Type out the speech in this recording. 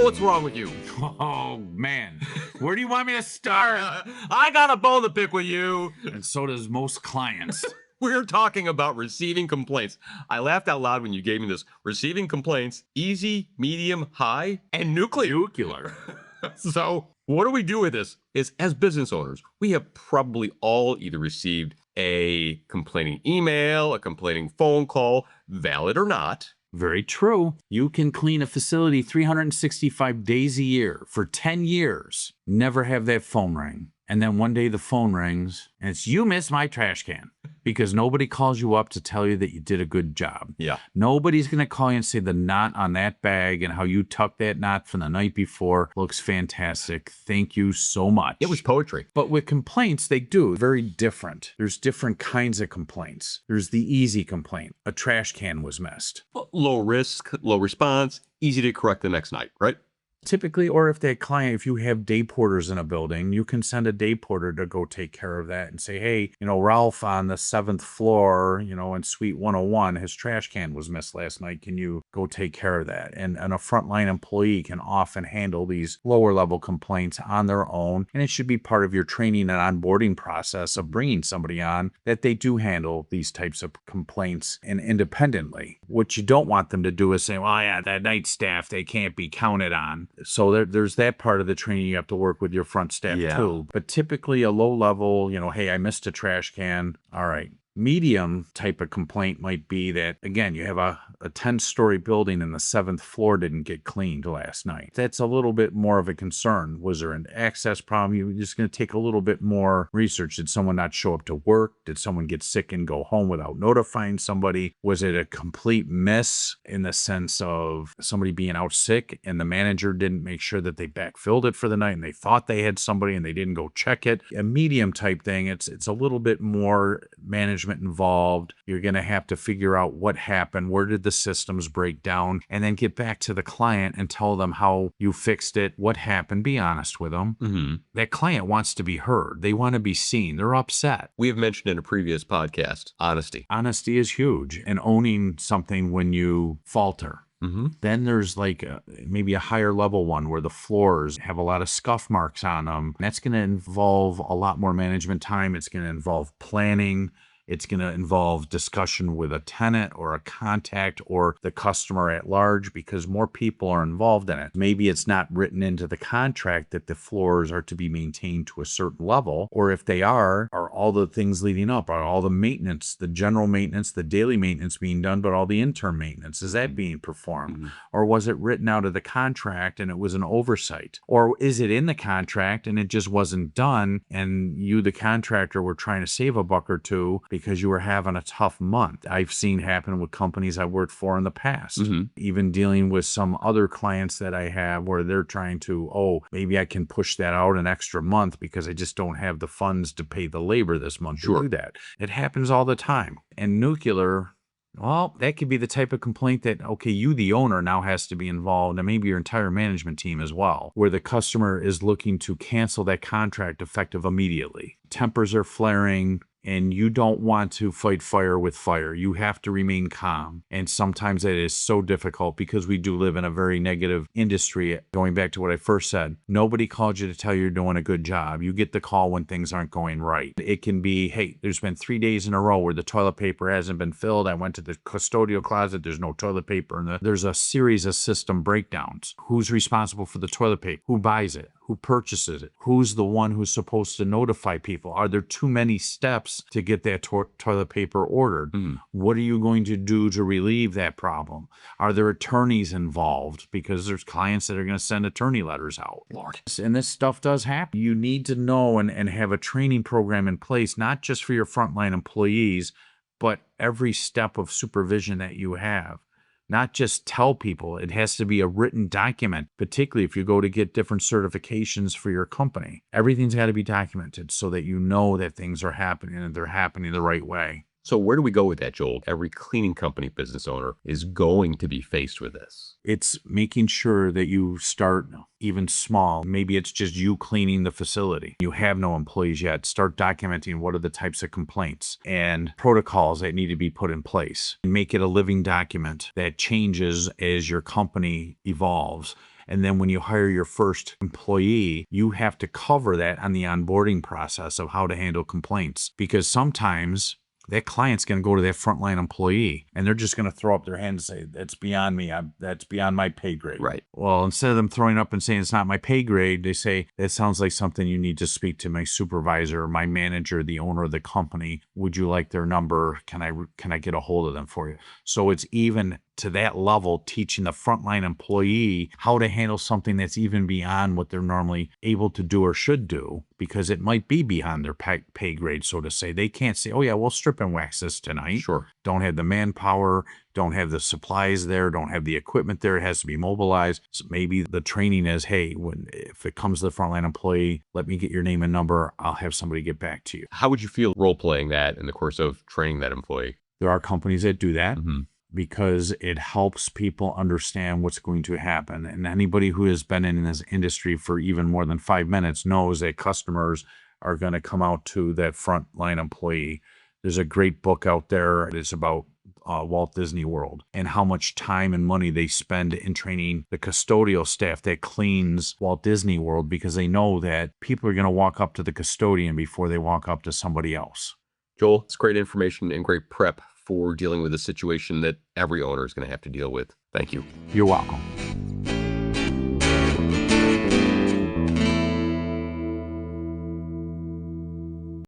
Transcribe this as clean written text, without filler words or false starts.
what's wrong with you. Oh, man. Where do you want me to start? I got a bone to pick with you. And so does most clients. We're talking about receiving complaints. I laughed out loud when you gave me this. Receiving complaints, easy, medium, high, and nuclear. So what do we do with this? Is as business owners, we have probably all either received a complaining email, a complaining phone call, valid or not. Very true. You can clean a facility 365 days a year for 10 years, never have that phone ring. And then one day the phone rings and it's, you missed my trash can, because nobody calls you up to tell you that you did a good job. Yeah. Nobody's going to call you and say the knot on that bag and how you tucked that knot from the night before looks fantastic. Thank you so much. It was poetry. But with complaints, they do very different. There's different kinds of complaints. There's the easy complaint. A trash can was missed. Low risk, low response, easy to correct the next night, right? Typically, or if that client, if you have day porters in a building, you can send a day porter to go take care of that and say, hey, Ralph on the 7th floor, in suite 101, his trash can was missed last night. Can you go take care of that? And a frontline employee can often handle these lower level complaints on their own. And it should be part of your training and onboarding process of bringing somebody on that they do handle these types of complaints and independently. What you don't want them to do is say, well, yeah, that night staff, they can't be counted on. So there's that part of the training you have to work with your front staff too. But typically a low level, hey, I missed a trash can. All right. Medium type of complaint might be that, again, you have a 10-story building and the 7th floor didn't get cleaned last night. That's a little bit more of a concern. Was there an access problem? You're just going to take a little bit more research. Did someone not show up to work? Did someone get sick and go home without notifying somebody? Was it a complete miss in the sense of somebody being out sick and the manager didn't make sure that they backfilled it for the night and they thought they had somebody and they didn't go check it? A medium type thing, it's a little bit more management involved. You're going to have to figure out what happened, where did the systems break down, and then get back to the client and tell them how you fixed it, what happened. Be honest with them. Mm-hmm. That client wants to be heard. They want to be seen. They're upset. We have mentioned in a previous podcast, honesty. Honesty is huge, and owning something when you falter. Mm-hmm. Then there's maybe a higher level one where the floors have a lot of scuff marks on them. That's going to involve a lot more management time. It's going to involve planning. It's going to involve discussion with a tenant or a contact or the customer at large, because more people are involved in it. Maybe it's not written into the contract that the floors are to be maintained to a certain level, or if they are all the things leading up, are all the maintenance, the general maintenance, the daily maintenance being done, but all the interim maintenance, is that being performed? Mm-hmm. Or was it written out of the contract and it was an oversight? Or is it in the contract and it just wasn't done and you, the contractor, were trying to save a buck or two because you were having a tough month? I've seen happen with companies I've worked for in the past, even dealing with some other clients that I have where they're trying to, maybe I can push that out an extra month because I just don't have the funds to pay the labor this month to do that. It happens all the time. And nuclear, well, that could be the type of complaint that, you, the owner, now has to be involved, and maybe your entire management team as well, where the customer is looking to cancel that contract effective immediately. Tempers are flaring, and you don't want to fight fire with fire. You have to remain calm. And sometimes it is so difficult because we do live in a very negative industry. Going back to what I first said, nobody called you to tell you you're doing a good job. You get the call when things aren't going right. It can be, hey, there's been 3 days in a row where the toilet paper hasn't been filled. I went to the custodial closet. There's no toilet paper. And there's a series of system breakdowns. Who's responsible for the toilet paper? Who buys it? Who purchases it? Who's the one who's supposed to notify people? Are there too many steps to get that toilet paper ordered? What are you going to do to relieve that problem? Are there attorneys involved? Because there's clients that are going to send attorney letters out. Lord. And this stuff does happen. You need to know and have a training program in place, not just for your frontline employees, but every step of supervision that you have. Not just tell people, it has to be a written document, particularly if you go to get different certifications for your company. Everything's got to be documented so that you know that things are happening and they're happening the right way. So where do we go with that, Joel? Every cleaning company business owner is going to be faced with this. It's making sure that you start even small. Maybe it's just you cleaning the facility. You have no employees yet. Start documenting what are the types of complaints and protocols that need to be put in place. Make it a living document that changes as your company evolves. And then when you hire your first employee, you have to cover that on the onboarding process of how to handle complaints. Because sometimes that client's going to go to that frontline employee and they're just going to throw up their hand and say, that's beyond me. That's beyond my pay grade. Right. Well, instead of them throwing up and saying it's not my pay grade, they say, that sounds like something you need to speak to my supervisor, my manager, the owner of the company. Would you like their number? Can I get a hold of them for you? So it's even to that level, teaching the frontline employee how to handle something that's even beyond what they're normally able to do or should do, because it might be beyond their pay grade, so to say. They can't say, oh yeah, we'll strip and wax this tonight. Sure. Don't have the manpower, don't have the supplies there, don't have the equipment there. It has to be mobilized. So maybe the training is, hey, if it comes to the frontline employee, let me get your name and number. I'll have somebody get back to you. How would you feel role-playing that in the course of training that employee? There are companies that do that. Mm-hmm. Because it helps people understand what's going to happen. And anybody who has been in this industry for even more than 5 minutes knows that customers are going to come out to that frontline employee. There's a great book out there. It's about Walt Disney World and how much time and money they spend in training the custodial staff that cleans Walt Disney World, because they know that people are going to walk up to the custodian before they walk up to somebody else. Joel, it's great information and great prep for dealing with a situation that every owner is going to have to deal with. Thank you. You're welcome.